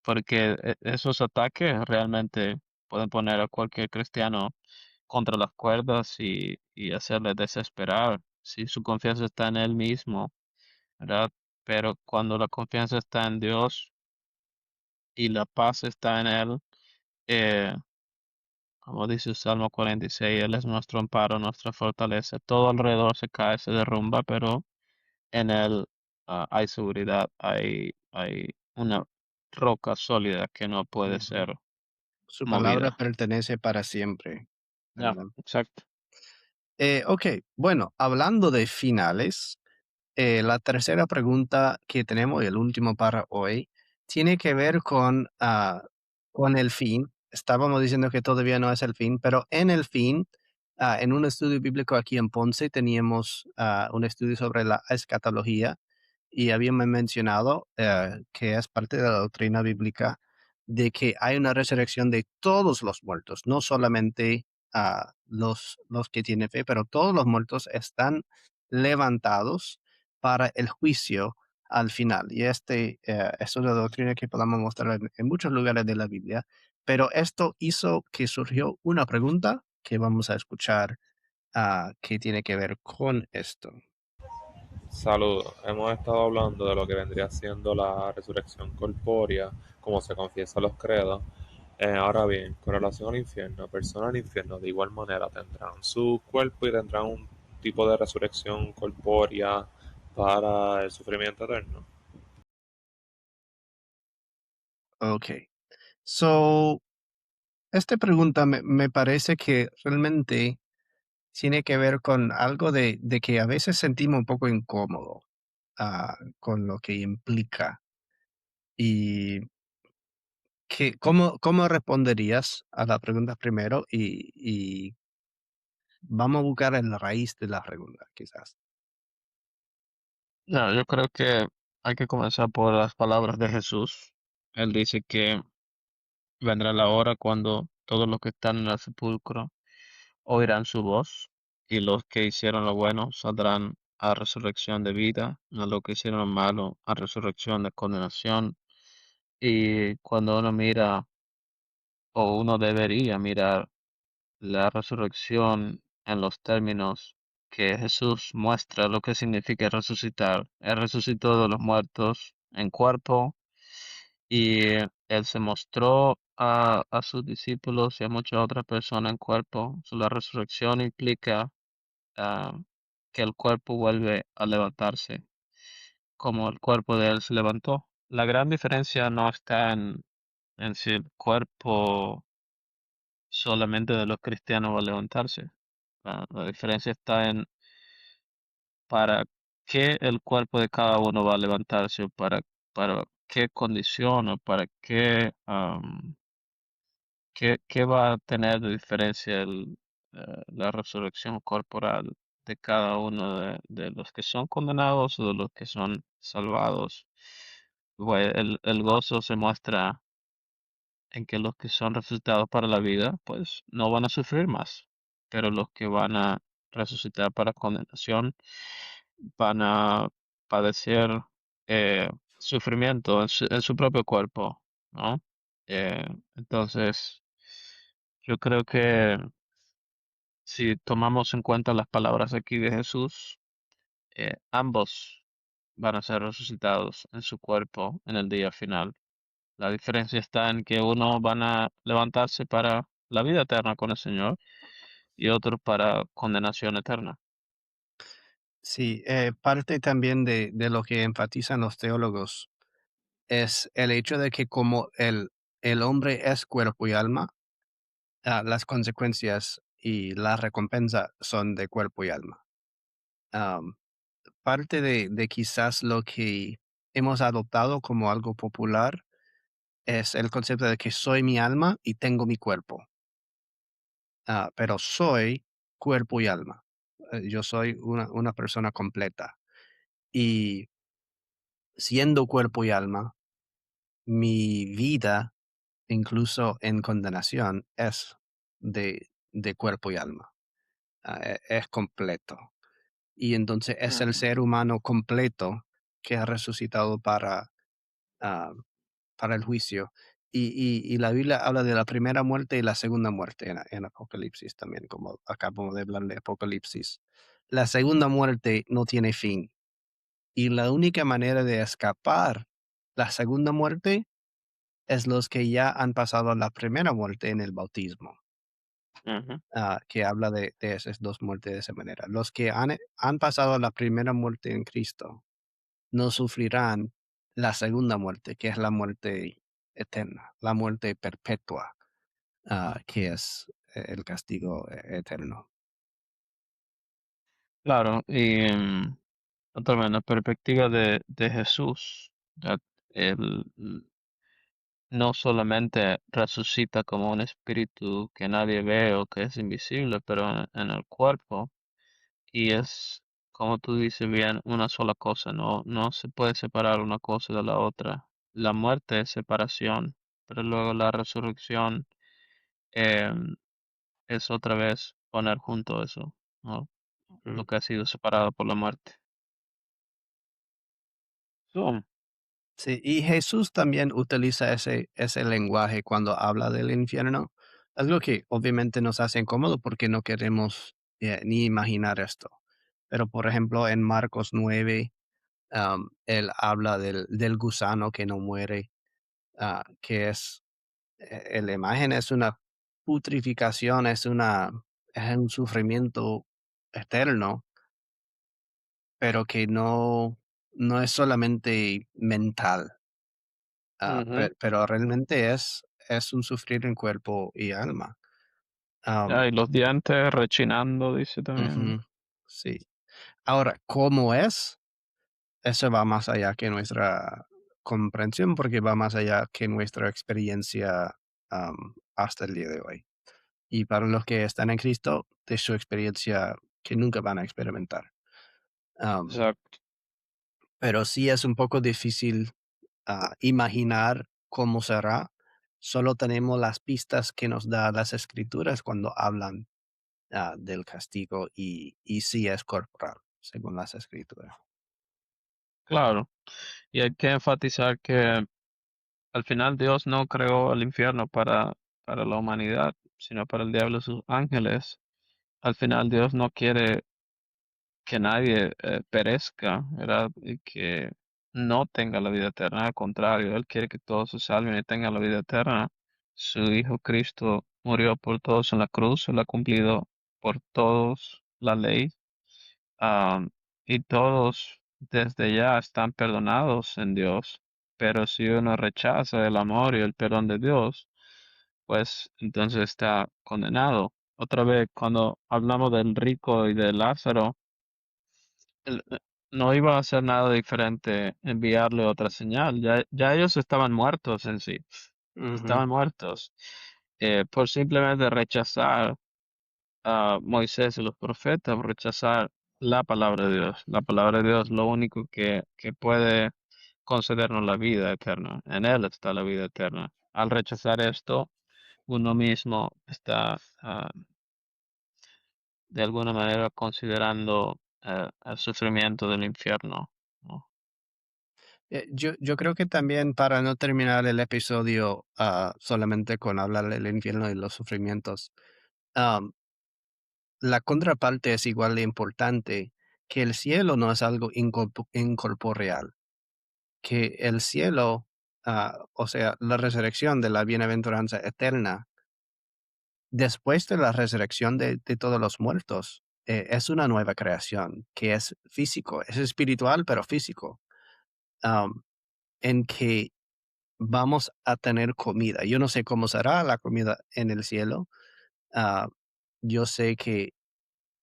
[SPEAKER 1] porque esos ataques realmente pueden poner a cualquier cristiano contra las cuerdas y hacerle desesperar si su confianza está en él mismo, ¿verdad? pero cuando la confianza está en Dios y la paz está en Él, eh, como dice el Salmo 46, Él es nuestro amparo, nuestra fortaleza. Todo alrededor se cae, se derrumba, pero en Él hay seguridad, hay una roca sólida que no puede
[SPEAKER 2] Ujú.
[SPEAKER 1] ser
[SPEAKER 2] Su palabra
[SPEAKER 1] movida.
[SPEAKER 2] pertenece para siempre,
[SPEAKER 1] Ya,
[SPEAKER 2] ¿verdad?
[SPEAKER 1] exacto.
[SPEAKER 2] Ok, bueno, hablando de finales, la tercera pregunta que tenemos y el último para hoy tiene que ver con el fin. Estábamos diciendo que todavía no es el fin, pero en el fin, en un estudio bíblico aquí en Ponce teníamos un estudio sobre la escatología y habíamos mencionado que es parte de la doctrina bíblica de que hay una resurrección de todos los muertos, no solamente los que tienen fe, pero todos los muertos están levantados para el juicio al final. Y es una doctrina que podemos mostrar en muchos lugares de la Biblia, pero esto hizo que surgió una pregunta que vamos a escuchar que tiene que ver con esto.
[SPEAKER 4] Saludos. Hemos estado hablando de lo que vendría siendo la resurrección corpórea, como se confiesa en los credos. Ahora bien, con relación al infierno, personas del infierno de igual manera tendrán su cuerpo y tendrán un tipo de resurrección corpórea para el sufrimiento eterno.
[SPEAKER 2] Ok. So, esta pregunta me parece que realmente tiene que ver con algo de que a veces sentimos un poco incómodo con lo que implica. Y ¿cómo responderías a la pregunta primero? Y vamos a buscar en la raíz de la pregunta, quizás.
[SPEAKER 1] No, yo creo que hay que comenzar por las palabras de Jesús. Él dice que vendrá la hora cuando todos los que están en el sepulcro oirán su voz, y los que hicieron lo bueno saldrán a resurrección de vida, a los que hicieron lo malo a resurrección de condenación. Y cuando uno mira, o uno debería mirar la resurrección en los términos que Jesús muestra lo que significa resucitar. Él resucitó de los muertos en cuerpo, y él se mostró a sus discípulos y a muchas otras personas en cuerpo. So, la resurrección implica ah, que el cuerpo vuelve a levantarse, como el cuerpo de él se levantó. La gran diferencia no está en si el cuerpo solamente de los cristianos va a levantarse. La diferencia está en para qué el cuerpo de cada uno va a levantarse, o para qué condición, o para qué va a tener de diferencia la resurrección corporal de cada uno de los que son condenados o de los que son salvados. Pues el gozo se muestra en que los que son resucitados para la vida, pues no van a sufrir más, pero los que van a resucitar para condenación van a padecer sufrimiento en su propio cuerpo, ¿no? Eh, entonces, yo creo que si tomamos en cuenta las palabras aquí de Jesús, ambos van a ser resucitados en su cuerpo en el día final. La diferencia está en que uno van a levantarse para la vida eterna con el Señor y otro para condenación eterna.
[SPEAKER 2] Sí, parte también de lo que enfatizan los teólogos es el hecho de que como el hombre es cuerpo y alma, las consecuencias y la recompensa son de cuerpo y alma. Am, parte de quizás lo que hemos adoptado como algo popular es el concepto de que soy mi alma y tengo mi cuerpo, pero soy cuerpo y alma. Yo soy una persona completa. Y siendo cuerpo y alma, mi vida, incluso en condenación, es de cuerpo y alma. Es completo. Y entonces es el
[SPEAKER 1] Ujú.
[SPEAKER 2] ser humano completo que ha resucitado ah, para el juicio. Y la Biblia habla de la primera muerte y la segunda muerte en Apocalipsis también, como acabamos de hablar de Apocalipsis. La segunda muerte no tiene fin. y la única manera de escapar la segunda muerte es los que ya han pasado la primera muerte en el bautismo,
[SPEAKER 1] Ujú.
[SPEAKER 2] que habla de esas dos muertes de esa manera. Los que han pasado la primera muerte en Cristo no sufrirán la segunda muerte, que es la muerte eterna, la muerte perpetua, que es el castigo eterno.
[SPEAKER 1] Claro, y otra vez, la perspectiva de Jesús, that él no solamente resucita como un espíritu que nadie ve o que es invisible, pero en el cuerpo, y es, como tú dices bien, una sola cosa, no se puede separar una cosa de la otra. La muerte es separación, pero luego la resurrección em, es otra vez poner junto eso, ¿no? Lo
[SPEAKER 2] Mm.
[SPEAKER 1] que ha sido separado por la muerte. So,
[SPEAKER 2] Sí, y Jesús también utiliza ese lenguaje cuando habla del infierno, algo que obviamente nos hace incómodo porque no queremos ni imaginar esto. Pero, por ejemplo, en Marcos 9, él habla del gusano que no muere, que es, la imagen es una putrificación, es un sufrimiento eterno, pero que no es solamente mental.
[SPEAKER 1] ujú.
[SPEAKER 2] Pero realmente es un sufrir en cuerpo y alma.
[SPEAKER 1] Ya,
[SPEAKER 2] Am,
[SPEAKER 1] y los dientes rechinando, dice también.
[SPEAKER 2] Ujú, sí. Ahora, ¿cómo es? Eso va más allá que nuestra comprensión, porque va más allá que nuestra experiencia, hasta el día de hoy. Y para los que están en Cristo, de su experiencia que nunca van a experimentar. Am,
[SPEAKER 1] Exacto.
[SPEAKER 2] pero sí es un poco difícil imaginar cómo será. Solo tenemos las pistas que nos da las escrituras cuando hablan del castigo y sí es corporal, según las escrituras.
[SPEAKER 1] Claro. Y hay que enfatizar que al final Dios no creó el infierno para la humanidad, sino para el diablo y sus ángeles. Al final Dios no quiere que nadie perezca, ¿verdad? Y que no tenga la vida eterna. Al contrario, Él quiere que todos se salven y tengan la vida eterna. Su Hijo Cristo murió por todos en la cruz, Él ha cumplido por todos la ley, am, y todos desde ya están perdonados en Dios. Pero si uno rechaza el amor y el perdón de Dios, pues entonces está condenado. Otra vez, cuando hablamos del rico y de Lázaro, él, no iba a hacer nada diferente enviarle otra señal. Ya ellos estaban muertos en sí,
[SPEAKER 2] Ujú.
[SPEAKER 1] estaban muertos. Por simplemente rechazar a Moisés y los profetas, por rechazar la palabra de Dios. La palabra de Dios, lo único que puede concedernos la vida eterna. En Él está la vida eterna. Al rechazar esto, uno mismo está de alguna manera considerando el sufrimiento del infierno, ¿no?
[SPEAKER 2] Yo creo que también para no terminar el episodio solamente con hablar del infierno y los sufrimientos, am, la contraparte es igual de importante, que el cielo no es algo incorporeal, que el cielo, o sea, la resurrección de la bienaventuranza eterna, después de la resurrección de todos los muertos, es una nueva creación, que es físico, es espiritual, pero físico, am, en que vamos a tener comida. Yo no sé cómo será la comida en el cielo. ah, yo sé que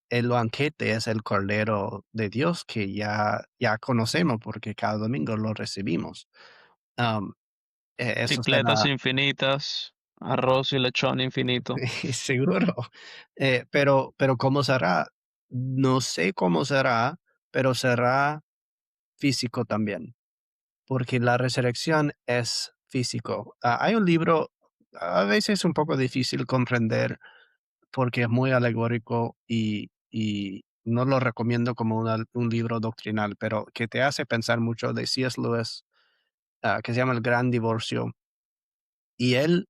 [SPEAKER 2] el banquete es el Cordero de Dios que ya conocemos porque cada domingo lo recibimos. Am, Eso
[SPEAKER 1] Tripletas
[SPEAKER 2] será
[SPEAKER 1] infinitas, arroz y lechón infinito.
[SPEAKER 2] seguro. Pero ¿cómo será? No sé cómo será, pero será físico también, porque la resurrección es físico. Hay un libro, a veces un poco difícil comprender porque es muy alegórico y no lo recomiendo como un libro doctrinal, pero que te hace pensar mucho de C.S. Lewis, que se llama El Gran Divorcio. Y él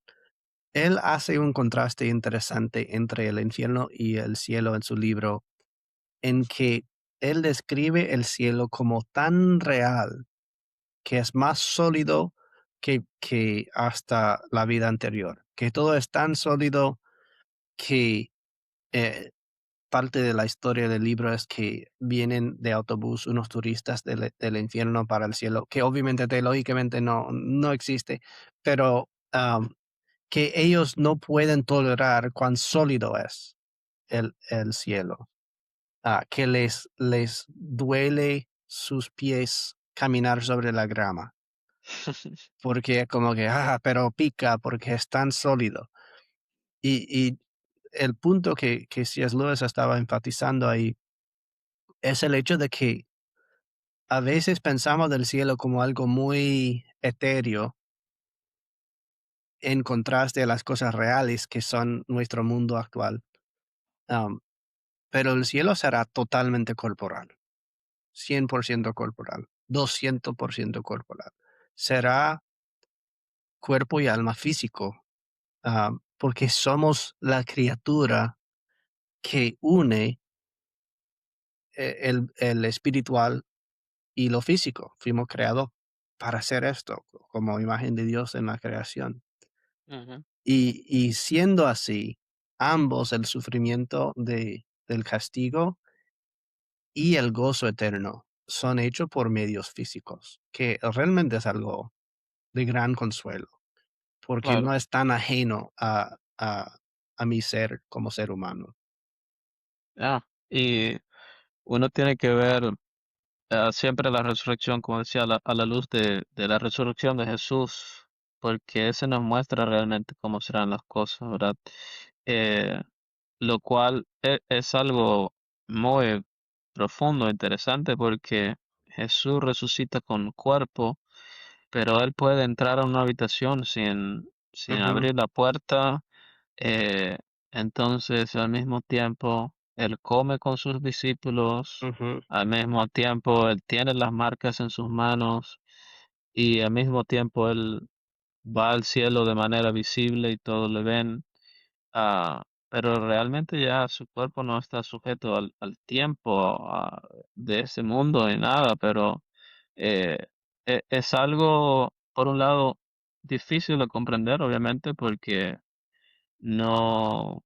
[SPEAKER 2] hace un contraste interesante entre el infierno y el cielo en su libro, en que él describe el cielo como tan real que es más sólido que hasta la vida anterior, que todo es tan sólido que eh, parte de la historia del libro es que vienen de autobús unos turistas del infierno para el cielo, que obviamente teológicamente no existe, pero que ellos no pueden tolerar cuán sólido es el cielo, que les duele sus pies caminar sobre la grama, porque como que, pero pica porque es tan sólido. Y el punto que C.S. Lewis estaba enfatizando ahí es el hecho de que a veces pensamos del cielo como algo muy etéreo en contraste a las cosas reales que son nuestro mundo actual. Am, pero el cielo será totalmente corporal, 100% corporal, 200% corporal. Será cuerpo y alma físico, porque somos la criatura que une el espiritual y lo físico. Fuimos creados para hacer esto, como imagen de Dios en la creación.
[SPEAKER 1] Ujú.
[SPEAKER 2] Y siendo así, ambos, el sufrimiento del castigo y el gozo eterno, son hechos por medios físicos, que realmente es algo de gran consuelo, porque
[SPEAKER 1] Claro.
[SPEAKER 2] no es tan ajeno a mi ser como ser humano.
[SPEAKER 1] Y uno tiene que ver siempre la resurrección, como decía, a la luz de la resurrección de Jesús, porque ese nos muestra realmente cómo serán las cosas, ¿verdad? Eh, lo cual es algo muy profundo, interesante, porque Jesús resucita con cuerpo, pero él puede entrar a una habitación sin
[SPEAKER 2] Ujú,
[SPEAKER 1] abrir la puerta. eh, entonces, al mismo tiempo, él come con sus discípulos,
[SPEAKER 2] ujú,
[SPEAKER 1] al mismo tiempo, él tiene las marcas en sus manos y al mismo tiempo, él va al cielo de manera visible y todos le ven. Pero realmente ya su cuerpo no está sujeto al tiempo de ese mundo ni nada, pero eh, es algo, por un lado, difícil de comprender, obviamente, porque no,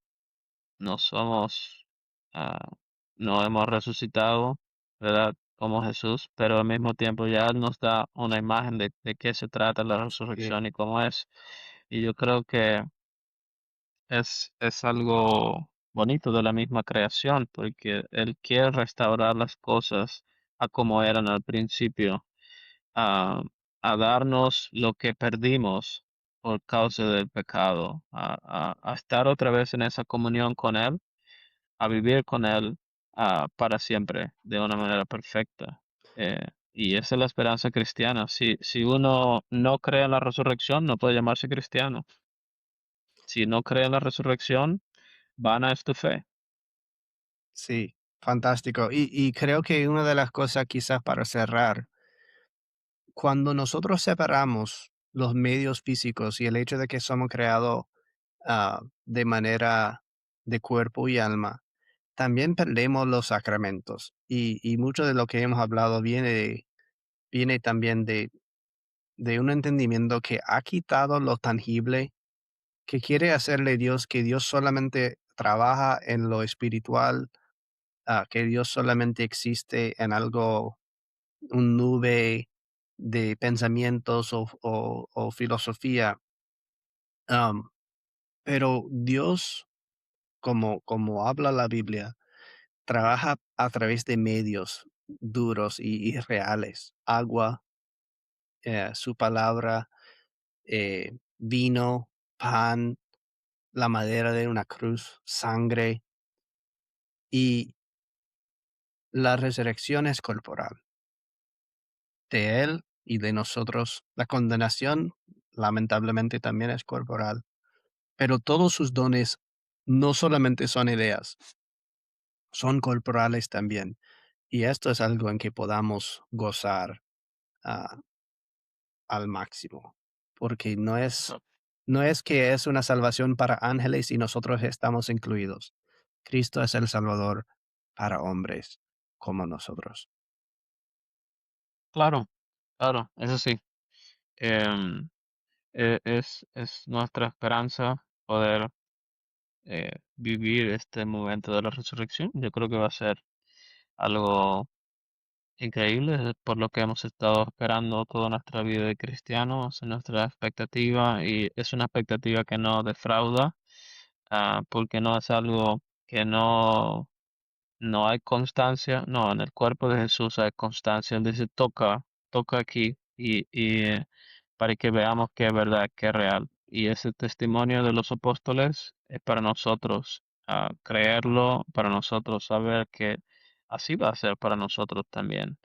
[SPEAKER 1] no somos, ah, no hemos resucitado, ¿verdad? Como Jesús, pero al mismo tiempo ya Él nos da una imagen de qué se trata la
[SPEAKER 2] sí,
[SPEAKER 1] resurrección y cómo es. Y yo creo que es algo bonito de la misma creación, porque Él quiere restaurar las cosas a como eran al principio, a, a darnos lo que perdimos por causa del pecado, a estar otra vez en esa comunión con Él, a vivir con Él para siempre, de una manera perfecta. Y esa es la esperanza cristiana. Si uno no cree en la resurrección, no puede llamarse cristiano. Si no cree en la resurrección, vana es tu fe.
[SPEAKER 2] sí, fantástico. Y creo que una de las cosas quizás para cerrar, cuando nosotros separamos los medios físicos y el hecho de que somos creados de manera de cuerpo y alma, también perdemos los sacramentos. Y mucho de lo que hemos hablado viene también de un entendimiento que ha quitado lo tangible, que quiere hacerle Dios, que Dios solamente trabaja en lo espiritual, que Dios solamente existe en algo, un nube de pensamientos o filosofía. Am, pero Dios, como habla la Biblia, trabaja a través de medios duros y reales. Agua, su palabra, vino, pan, la madera de una cruz, sangre, y la resurrección es corporal de Él y de nosotros. La condenación, lamentablemente, también es corporal, pero todos sus dones no solamente son ideas, son corporales también. Y esto es algo en que podamos gozar ah, al máximo, porque no es que es una salvación para ángeles y nosotros estamos incluidos. Cristo es el Salvador para hombres. como nosotros.
[SPEAKER 1] Claro, claro, eso sí. em, es nuestra esperanza poder vivir este momento de la resurrección. Yo creo que va a ser algo increíble, es por lo que hemos estado esperando toda nuestra vida de cristianos, nuestra expectativa, y es una expectativa que no defrauda, porque no es algo que no hay constancia. No, en el cuerpo de Jesús hay constancia. Él dice, toca aquí, para que veamos que es verdad, que es real. Y ese testimonio de los apóstoles es para nosotros creerlo, para nosotros saber que así va a ser para nosotros también.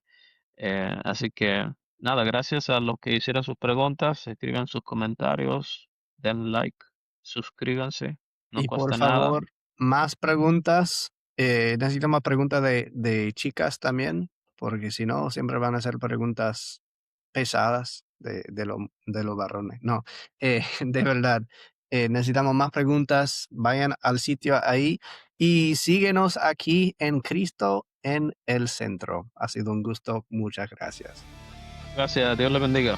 [SPEAKER 1] Así que nada, gracias a los que hicieron sus preguntas, escriban sus comentarios, den like, suscríbanse, no
[SPEAKER 2] Y por
[SPEAKER 1] cuesta nada.
[SPEAKER 2] favor, más preguntas. Necesito más preguntas de chicas también, porque si no, siempre van a ser preguntas pesadas de los varones. No, de verdad, necesitamos más preguntas. Vayan al sitio ahí y síguenos aquí en Cristo en el Centro. Ha sido un gusto. Muchas gracias.
[SPEAKER 1] Gracias, Dios les bendiga.